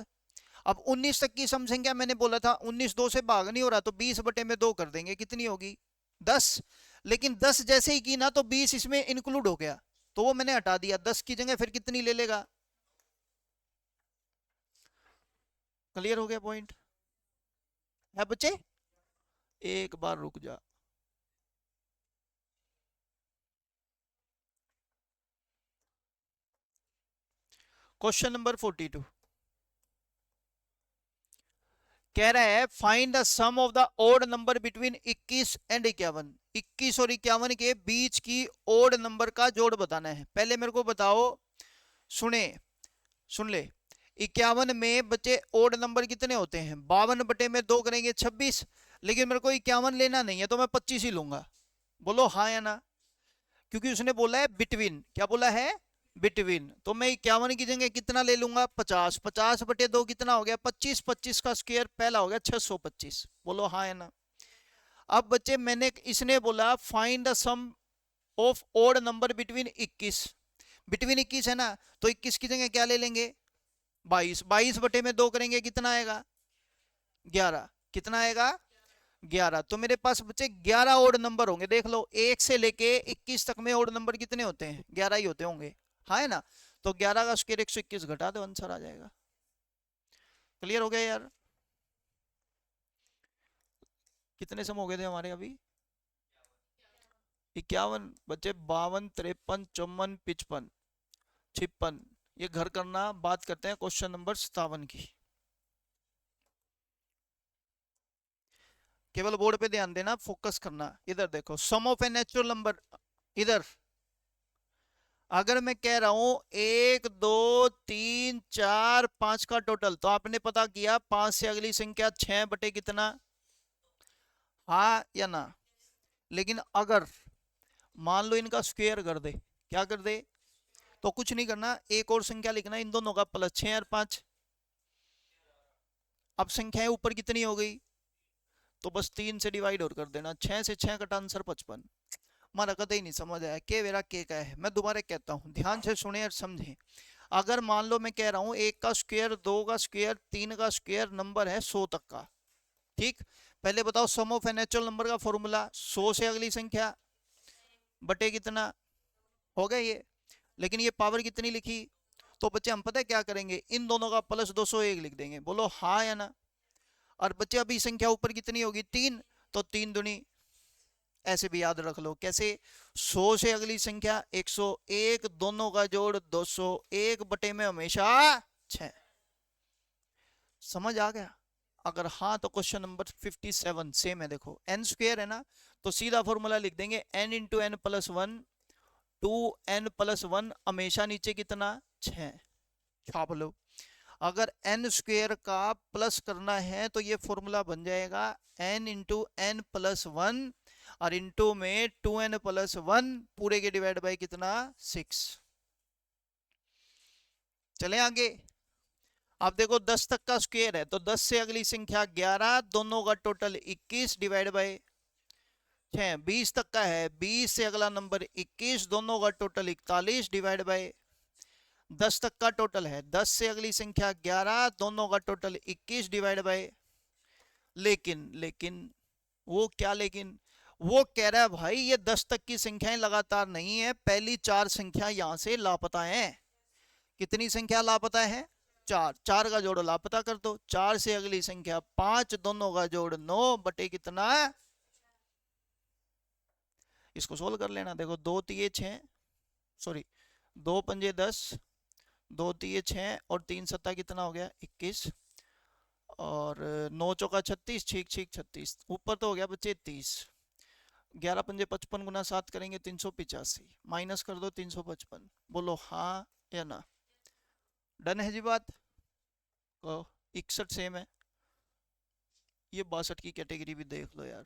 अब 19 तक की सम संख्या मैंने बोला था 19 2 से भाग नहीं हो रहा, तो 20 बटे में 2 कर देंगे, कितनी होगी? 10। लेकिन 10 जैसे ही की ना तो 20 इसमें इंक्लूड हो गया, तो वो मैंने हटा दिया। 10 की जगह फिर कितनी ले लेगा? क्लियर हो गया पॉइंट? है बच्चे? एक बार रुक जा। क्वेश्चन नंबर 42 कह रहा है find the sum of the odd number between 21 and 51। 21 और 51 के बीच की ओड नंबर का जोड़ बताना है। पहले मेरे को बताओ, सुने, सुन ले। 51 में बच्चे ओड नंबर कितने होते हैं? 52 बटे में 2 करेंगे 26। लेकिन मेरे को 51 लेना नहीं है, तो मैं 25 ही लूंगा। बोलो हाँ या ना। क्योंकि उसने बोला है बिटवीन। क्या बोला है? बिटवीन। तो मैं 51 की जगह कितना ले लूंगा? 50। 50 बटे 2 कितना हो गया? 25। 25 का स्क्वायर पहला हो गया 625। बोलो हाँ या ना। अब बच्चे मैंने, इसने बोला find the sum of odd number between 21। Between 21 है ना, तो 21 की जगह क्या ले लेंगे? 22। 22 बटे में 2 करेंगे कितना आएगा? 11। कितना आएगा? 11। तो मेरे पास बच्चे 11 ओड नंबर होंगे। देख लो, 1 से लेके 21 तक में ओड नंबर कितने होते हैं? 11 ही होते होंगे, हाँ है ना। तो 11 का स्क्वायर 121 घटा दो, आंसर आ जाएगा। क्लियर हो गया यार? कितने सम हो गए थे हमारे अभी? 51 बच्चे, 52, 53, 54, 55, 56। ये घर करना। बात करते हैं क्वेश्चन नंबर 57 की। केवल बोर्ड पे ध्यान देना, फोकस करना। इधर देखो, सम ऑफ ए नेचुरल नंबर। इधर अगर मैं कह रहा हूं 1 2 3 4 5 का टोटल, तो आपने पता किया 5 से अगली संख्या 6 बटे कितना? हाँ या ना। लेकिन अगर मान लो इनका स्क्वायर कर दे, क्या कर दे, तो कुछ नहीं करना, एक और संख्या लिखना इन दोनों का प्लस 6 और 5। अब संख्याएं ऊपर कितनी हो गई, तो बस 3 से डिवाइड और कर देना, 6 से 6 कटा आंसर 55। मारा कदे ही नहीं समझ आया के मेरा के का है। मैं दोबारा कहता हूँ, ध्यान से सुने और समझें। अगर मान लो मैं कह रहा हूँ 1 का स्क्वायर, 2 का स्क्वायर, 3 का स्क्वायर नंबर है 100 तक का, ठीक। पहले बताओ सम ऑफ नेचुरल नंबर का फॉर्मूला 100 से अगली संख्या बटे कितना, हो गया ये। लेकिन ये पावर कितनी लिखी, तो बच्चे हम पता है क्या करेंगे, इन दोनों का प्लस 201 लिख देंगे, बोलो हाँ या ना। और बच्चे अभी संख्या ऊपर कितनी होगी 3, तो 3 दुनी, ऐसे भी याद रख लो कैसे, 100 से अगली संख्या 101, दोनों का जोड़ 201 बटे में हमेशा 6। समझ आ गया, अगर हाँ तो क्वेश्चन नंबर 57 सेम है। देखो एन स्क्वायर है ना, तो सीधा फॉर्मूला लिख देंगे N into N plus 1, 2n+1, हमेशा नीचे कितना 6, छाप लो। अगर n स्क्वायर का प्लस करना है तो ये फॉर्मूला बन जाएगा n इंटू एन प्लस 1, और इंटू में 2n+1 पूरे के डिवाइड बाय कितना 6। चले आगे। अब देखो 10 तक का स्क्वायर है, तो 10 से अगली संख्या 11, दोनों का टोटल 21 डिवाइड बाय 6। 20 तक का है, 20 से अगला नंबर 21, दोनों का टोटल 41 डिवाइड बाय 10 तक का टोटल है, 10 से अगली संख्या 11, दोनों का टोटल 21 डिवाइड बाय। लेकिन वो क्या, लेकिन वो कह रहा है भाई ये 10 तक की संख्याएं लगातार नहीं है, पहली 4 संख्या यहां से लापता है। कितनी संख्या लापता है, 4, 4 का जोड़ लापता कर दो, 4 से अगली संख्या 5, दोनों का जोड़ 9 बटे कितना, इसको सोल्व कर लेना। देखो 2 तिये 6, सॉरी 2 पंजे 10, 2 तिये 6 और 3 सत्ता कितना हो गया 21, और 9 चौका 36, ठीक ठीक 36, ऊपर तो हो गया बच्चे 30। 11 पंजे 55 गुना 7 करेंगे 385, माइनस कर दो 355। बोलो हाँ या ना, डन है जी बात। 61 सेम है, ये 62 की कैटेगरी भी देख लो यार।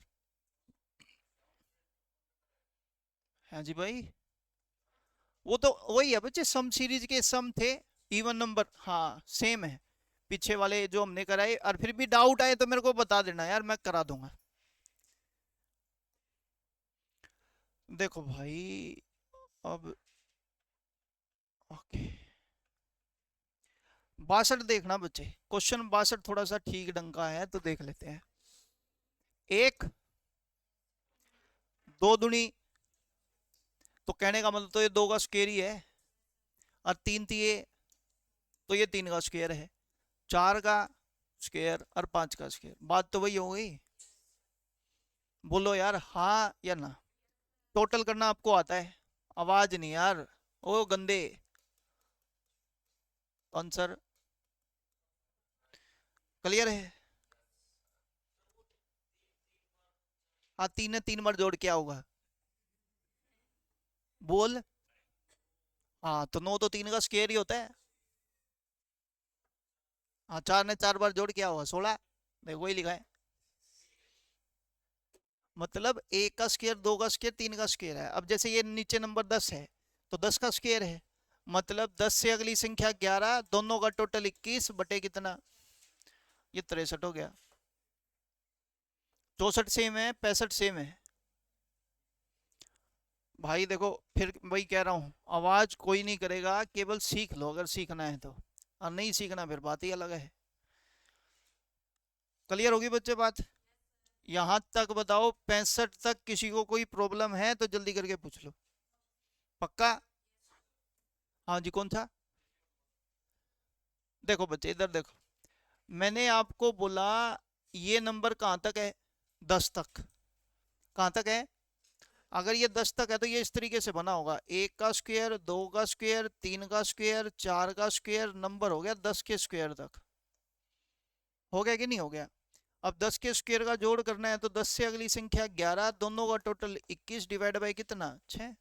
हाँ जी भाई, वो तो वही है बच्चे, सम सीरीज के सम थे, इवन नंबर, हाँ सेम है पीछे वाले जो हमने कराए। और फिर भी डाउट आए तो मेरे को बता देना यार, मैं करा दूंगा। देखो भाई अब ओके, 62 देखना बच्चे, क्वेश्चन 62 थोड़ा सा ठीक ढंग का है तो देख लेते हैं। एक, 2 दुनी, तो कहने का मतलब तो ये 2 का स्क्वायर ही है, और 3 तिये, तो ये 3 का स्क्वायर है, 4 का स्क्वायर और 5 का स्क्वायर, बात तो वही हो गई। बोलो यार हाँ या ना। टोटल करना आपको आता है, आवाज नहीं यार, ओ गंदे। आंसर क्लियर है, हाँ 3 ने 3 बार जोड़ क्या होगा, बोल। हाँ तो 9 तो 3 का स्क्वायर ही होता है। हाँ 4 ने 4 बार जोड़ क्या होगा 16, देखो वही लिखा है। मतलब 1 का स्क्वायर, 2 का स्क्वायर, 3 का स्क्वायर है। अब जैसे ये नीचे नंबर 10 है, तो 10 का स्क्वायर है, मतलब 10 से अगली संख्या 11, दोनों का टोटल 21 बटे कितना, ये 63 हो गया। 64 सेम है, 65 सेम है। भाई देखो फिर वही कह रहा हूँ, आवाज कोई नहीं करेगा, केवल सीख लो अगर सीखना है तो, और नहीं सीखना फिर बात ही अलग है। क्लियर होगी बच्चे बात, यहां तक बताओ 65 तक किसी को कोई प्रॉब्लम है तो जल्दी करके पूछ लो। पक्का, हाँ जी कौन था। देखो बच्चे इधर देखो, मैंने आपको बोला ये नंबर कहाँ तक है, 10 तक, कहाँ तक है। अगर ये 10 तक है तो ये इस तरीके से बना होगा, 1 का स्क्वायर, 2 का स्क्वायर, 3 का स्क्वायर, 4 का स्क्वायर, नंबर हो गया 10 के स्क्वायर तक। हो गया कि नहीं हो गया। अब 10 के स्क्वायर का जोड़ करना है, तो 10 से अगली संख्या 11, दोनों का टोटल 21 डिवाइड बाय कितना 6।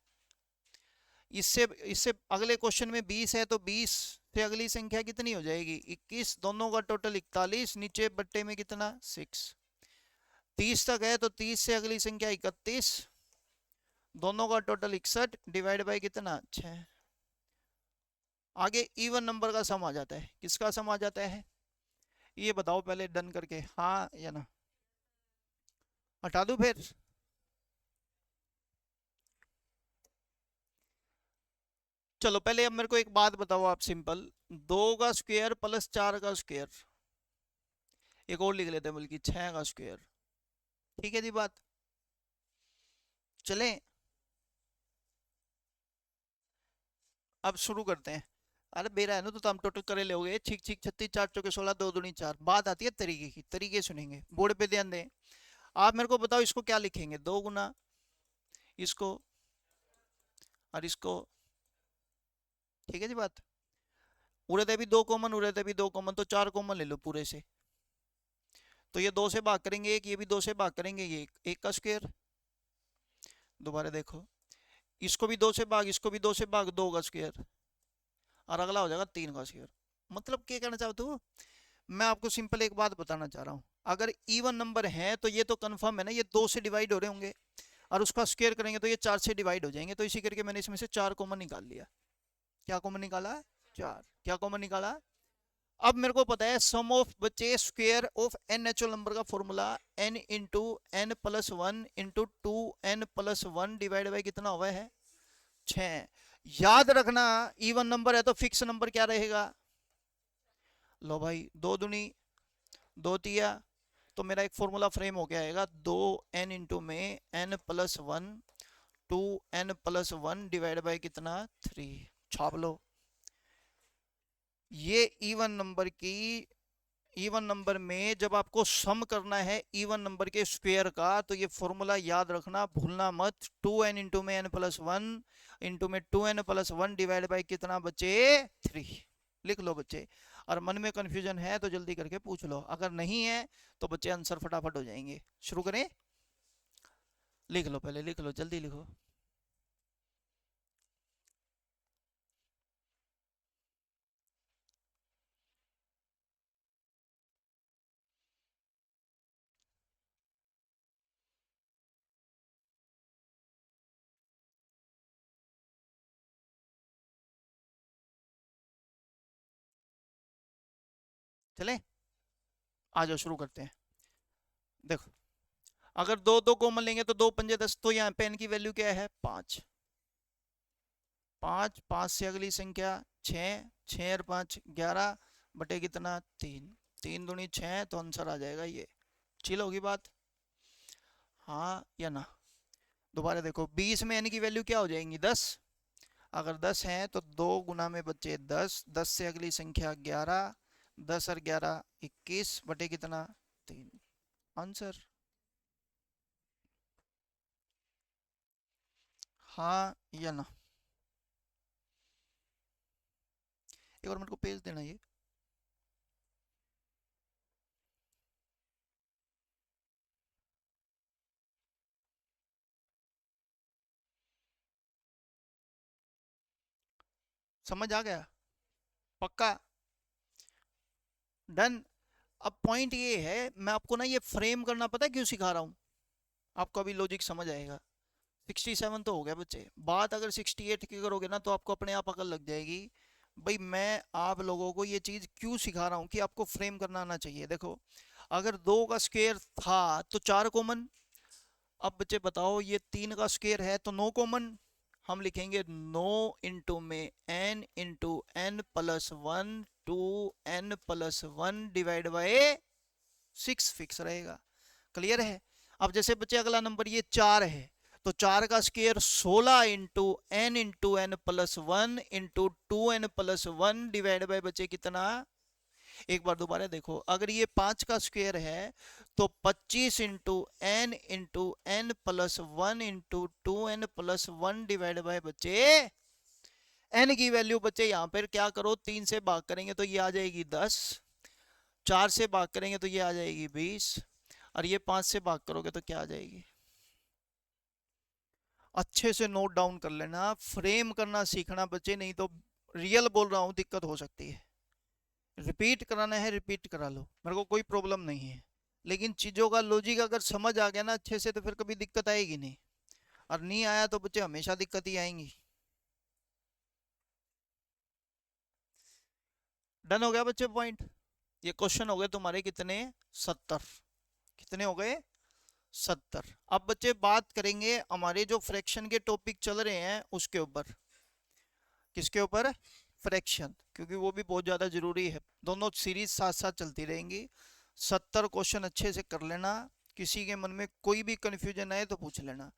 इससे इससे अगले क्वेश्चन में 20 है, तो 20 से अगली संख्या कितनी हो जाएगी 21, दोनों का टोटल 41, नीचे बट्टे में कितना 6। 30 तक है तो 30 से अगली संख्या 31, दोनों का टोटल 61 डिवाइड बाय कितना 6। आगे इवन नंबर का सम आ जाता है। किसका सम आ जाता है ये बताओ पहले, डन करके हाँ या ना। हटा दूं फिर? चलो पहले अब मेरे को एक बात बताओ आप सिंपल, 2 का स्क्वायर प्लस 4 का स्क्वायर, एक और लिख लेते हैं बल्कि 6 का स्क्वायर। ठीक है जी बात, चलें अब शुरू करते हैं। अरे मेरा है ना, तो हम टोटल करे लोगे, छिक छिक 36 4 चौके 16 2 दूनी 4। बात आती है तरीके की, तरीके सुनेंगे, बोर्ड पे ध्यान दें। आप मेरे को बताओ इसको क्या लिखेंगे, 2 गुना इसको और इसको। ठीक है जी बात, उड़े थे भी 2 कॉमन, उड़े थे भी 2 कॉमन, तो 4 कॉमन ले लो पूरे से। तो ये 2 से भाग करेंगे एक, ये भी 2 से भाग करेंगे ये एक का स्क्वायर। दोबारा देखो, इसको भी 2 से भाग, इसको भी 2 से भाग, 2 का स्क्वायर, और अगला हो जाएगा 3 का स्क्वायर। मतलब क्या कहना चाहते हो? मैं आपको सिंपल एक बात बताना चाह रहा हूँ, अगर इवन नंबर है तो ये तो कंफर्म है ना, ये 2 से डिवाइड हो रहे होंगे, और उसका स्क्वायर करेंगे तो ये 4 से डिवाइड हो जाएंगे। तो इसी करके मैंने इसमें से 4 कॉमन निकाल लिया। क्या कॉमन निकाला? 4। क्या कॉमन निकाला? अब मेरे को पता है सम ऑफ बच्चे square of N natural number का फॉर्मूला n into N plus one into 2n+1 divide by कितना हुआ है 6। याद रखना इवन नंबर है तो फिक्स नंबर क्या रहेगा? लो भाई, 2 दूनी 2 तिया, तो मेरा एक फॉर्मूला फ्रेम हो गया आएगा, 2n इंटू में n+1 2n+1 डिवाइड बाई कितना 3। छाप लो। ये इवन नंबर में जब आपको सम करना है इवन नंबर के स्क्वायर का, तो ये फॉर्मूला याद रखना, भूलना मत। 2n इंटू में n+1 इंटू में 2n+1 डिवाइड बाई कितना बचे 3। लिख लो बच्चे, और मन में कंफ्यूजन है तो जल्दी करके पूछ लो, अगर नहीं है तो बच्चे आंसर फटाफट हो जाएंगे। शुरू करें? लिख लो, पहले लिख लो, जल्दी लिखो। चलें, आ जाओ शुरू करते हैं। देखो, अगर 2 2 कॉमन लेंगे तो 2 5 10, तो यहाँ पे n की वैल्यू क्या है 5। 5 5 से अगली संख्या 6, 6 और 5 11 बटे कितना 3, 3 दूनी 6, तो आंसर आ जाएगा ये। चिल होगी बात, हाँ या ना? दोबारा देखो, 20 में n की वैल्यू क्या हो जाएंगी 10। अगर 10 है तो 2 गुना में बचे 10, 10 से अगली संख्या 11, 10 और 11 21 बटे कितना 3। आंसर हाँ या ना? एक और मेरे को पेज देना ये। समझ आ गया? पक्का? डन। अब पॉइंट ये है, मैं आपको ना ये फ्रेम करना पता है क्यों सिखा रहा हूँ, आपको अभी लॉजिक समझ आएगा। 67 तो हो गया बच्चे, बात अगर 68 की करोगे ना तो आपको अपने आप अकल लग जाएगी। भाई मैं आप लोगों को ये चीज़ क्यों सिखा रहा हूँ कि आपको फ्रेम करना आना चाहिए। देखो, अगर 2 का स्क्वायर था तो 4 कॉमन। अब बच्चे बताओ, ये 3 का स्क्वायर है तो 9 कॉमन। हम लिखेंगे 9 इंटू में n into n+1 2n+1 divide by 6 fix रहेगा। क्लियर है? अब जैसे बच्चे अगला नंबर ये 4 है, तो 4 का square 16 into n into 2n+1 divide by बचे कितना। एक बार दोबारा देखो, अगर ये 5 का स्क्वायर है तो 25 into n into 2n+1 divide by बचे n की वैल्यू बच्चे यहाँ पर क्या करो, 3 से भाग करेंगे तो ये आ जाएगी 10, 4 से भाग करेंगे तो ये आ जाएगी 20, और ये 5 से भाग करोगे तो क्या आ जाएगी। अच्छे से नोट डाउन कर लेना, फ्रेम करना सीखना बच्चे, नहीं तो रियल बोल रहा हूँ दिक्कत हो सकती है। रिपीट कराना है रिपीट करा लो, मेरे को कोई प्रॉब्लम नहीं है, लेकिन चीज़ों का लॉजिक अगर समझ आ गया ना अच्छे से तो फिर कभी दिक्कत आएगी नहीं। और नहीं आया तो बच्चे हमेशा दिक्कत ही आएंगी। डन हो गया बच्चे पॉइंट। ये क्वेश्चन हो गए तुम्हारे कितने, 70। कितने हो गए, 70। अब बच्चे बात करेंगे हमारे जो फ्रैक्शन के टॉपिक चल रहे हैं उसके ऊपर। किसके ऊपर, फ्रैक्शन, क्योंकि वो भी बहुत ज़्यादा जरूरी है। दोनों सीरीज साथ साथ चलती रहेंगी। 70 क्वेश्चन अच्छे से कर लेना। किसी के मन में कोई भी कंफ्यूजन आए तो पूछ लेना।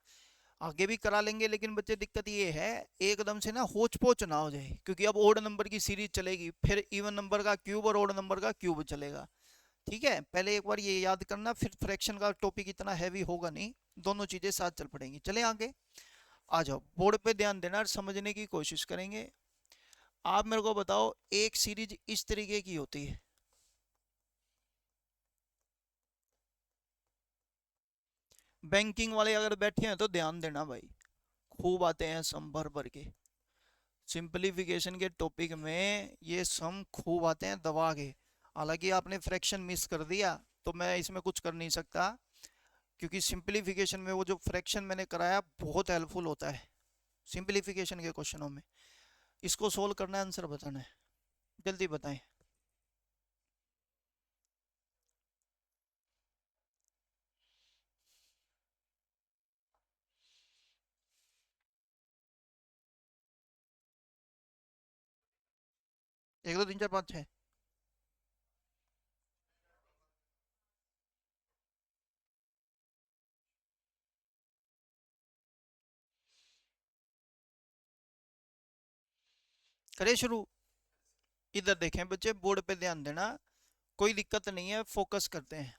आगे भी करा लेंगे, लेकिन बच्चे दिक्कत ये है एकदम से ना होच पोच ना हो जाए, क्योंकि अब ओड नंबर की सीरीज चलेगी, फिर इवन नंबर का क्यूब और ओड नंबर का क्यूब चलेगा। ठीक है, पहले एक बार ये याद करना, फिर फ्रैक्शन का टॉपिक इतना हैवी होगा नहीं, दोनों चीजें साथ चल पड़ेंगी। चले आगे, आ जाओ बोर्ड पे ध्यान देना और समझने की कोशिश करेंगे। आप मेरे को बताओ, एक सीरीज इस तरीके की होती है। बैंकिंग वाले अगर बैठे हैं तो ध्यान देना भाई, खूब आते हैं सम भर भर के। सिंपलीफिकेशन के टॉपिक में ये सम खूब आते हैं दबा के। हालांकि आपने फ्रैक्शन मिस कर दिया तो मैं इसमें कुछ कर नहीं सकता, क्योंकि सिंपलीफिकेशन में वो जो फ्रैक्शन मैंने कराया बहुत हेल्पफुल होता है सिंपलीफिकेशन के क्वेश्चनों में। इसको सोल्व करना है, आंसर बताना है, जल्दी बताएं। एक दो तीन चार पाँच छः। करे शुरू। इधर देखें बच्चे, बोर्ड पे ध्यान देना, कोई दिक्कत नहीं है, फोकस करते हैं।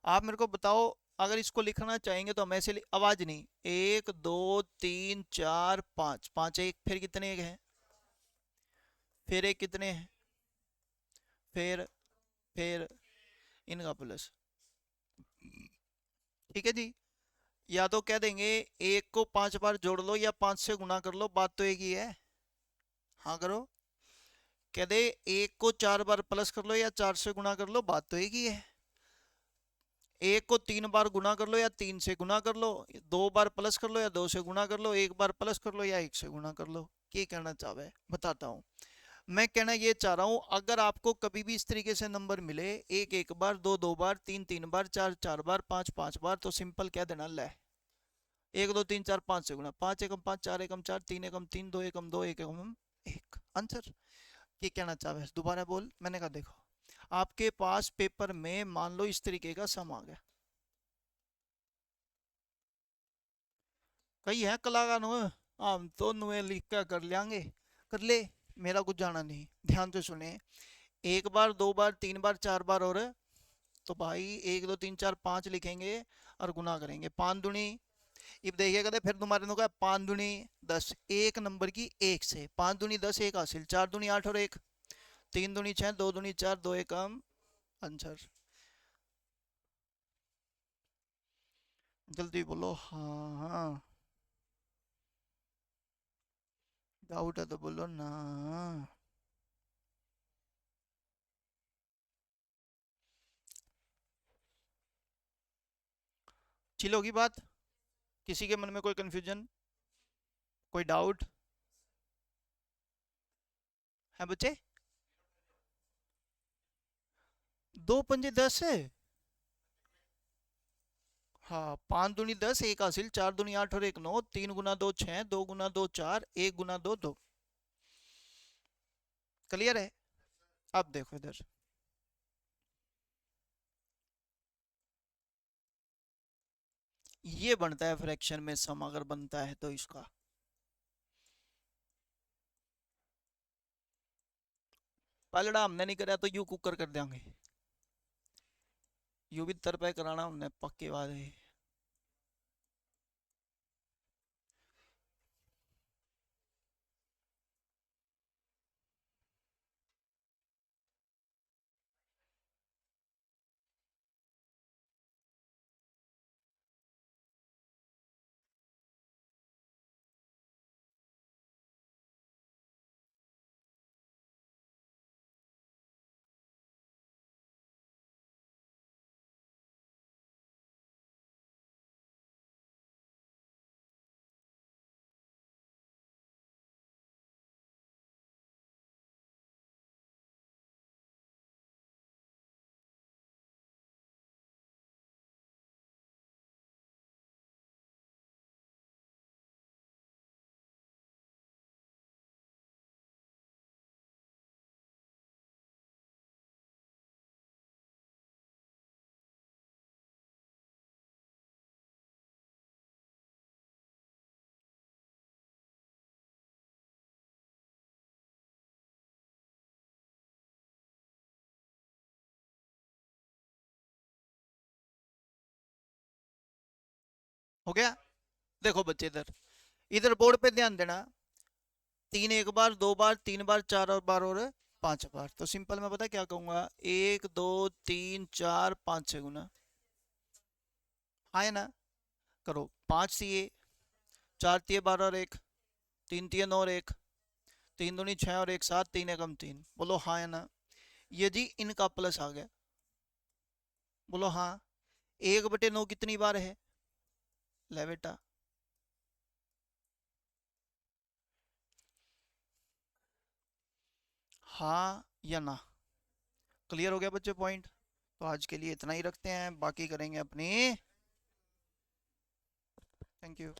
आप मेरे को बताओ, अगर इसको लिखना चाहेंगे तो हम ऐसे आवाज नहीं, एक दो तीन चार पाँच, पाँच एक, फिर कितने एक हैं, फिर एक कितने हैं, फिर इनका प्लस। ठीक है जी। या तो कह देंगे एक को 5 बार जोड़ लो या 5 से गुना कर लो, बात तो एक ही है। हाँ करो। कह दे एक को 4 बार प्लस कर लो या 4 से गुना कर लो, बात तो एक ही है। एक को 3 बार गुना कर लो या 3 से गुना कर लो, 2 बार प्लस कर लो या 2 से गुना कर लो, 1 बार प्लस कर लो या 1 से गुना कर लो। क्या कहना चाह रहा है बताता हूँ। मैं कहना ये चाह रहा हूँ, अगर आपको कभी भी इस तरीके से नंबर मिले, एक एक बार, दो दो बार, तीन तीन बार, चार चार बार, पांच पांच बार, तो सिंपल कह देना ले, एक दो तीन चार 5 से गुना, 5 एकम 5, 4 एकम 4, 3 एकम 3, 2 एकम 2, 1 एकम 1, आंसर। ये कहना चाह रहा है, दोबारा बोल। मैंने कहा देखो, आपके पास पेपर में मान लो इस तरीके का सम आ गया, कही है कलाकार नु, हम तो नुए लिख कर कर लेंगे, कर ले, मेरा कुछ जाना नहीं। ध्यान से सुने, एक बार, 2 बार, 3 बार, 4 बार, और तो भाई एक दो तीन चार पाँच लिखेंगे और गुना करेंगे, 5 दूनी। अब देखिएगा तो फिर तुम्हारे नो का 5 दूनी 10, एक नंबर की एक से 5 दूनी 10, एक हासिल, 4 दूनी 8 और एक, 3 दूनी 6, 2 दूनी 4, 2 एकम, आंसर। जल्दी बोलो हाँ हाँ, डाउट है तो बोलो ना। चिल होगी बात, किसी के मन में कोई कंफ्यूजन, कोई डाउट है बच्चे? 2 पंजे 10 है। हाँ, 5 दूनी 10, एक हासिल, 4 दूनी 8 और एक 9, 3 गुना 2 6, 2 गुना 2 4, 1 गुना 2 2। क्लियर है? अब देखो इधर, ये बनता है फ्रैक्शन में सम, अगर बनता है तो इसका पलड़ा हमने नहीं करा तो यू कुकर कर देंगे, यू भी तरपे कराना हमने पक्की बात है। हो गया। देखो बच्चे इधर, इधर बोर्ड पे ध्यान देना। 3 एक बार, 2 बार, 3 बार, 4 और बार और 5 बार। तो सिंपल मैं पता क्या कहूंगा, 1 2 3 4 5 6 गुना। हाँ है ना। करो, 5 दिए, 4 दिए 12 और 1, 3 दिए 9 और 1, 3 दूनी 6 और 1 7, 3 एकम 3। बोलो हाँ है ना। ये जी इनका प्लस आ गया। बोलो हाँ। 1/9 कितनी बार है? ले बेटा। हाँ या ना। क्लियर हो गया बच्चे पॉइंट? तो आज के लिए इतना ही रखते हैं, बाकी करेंगे अपनी। Thank you.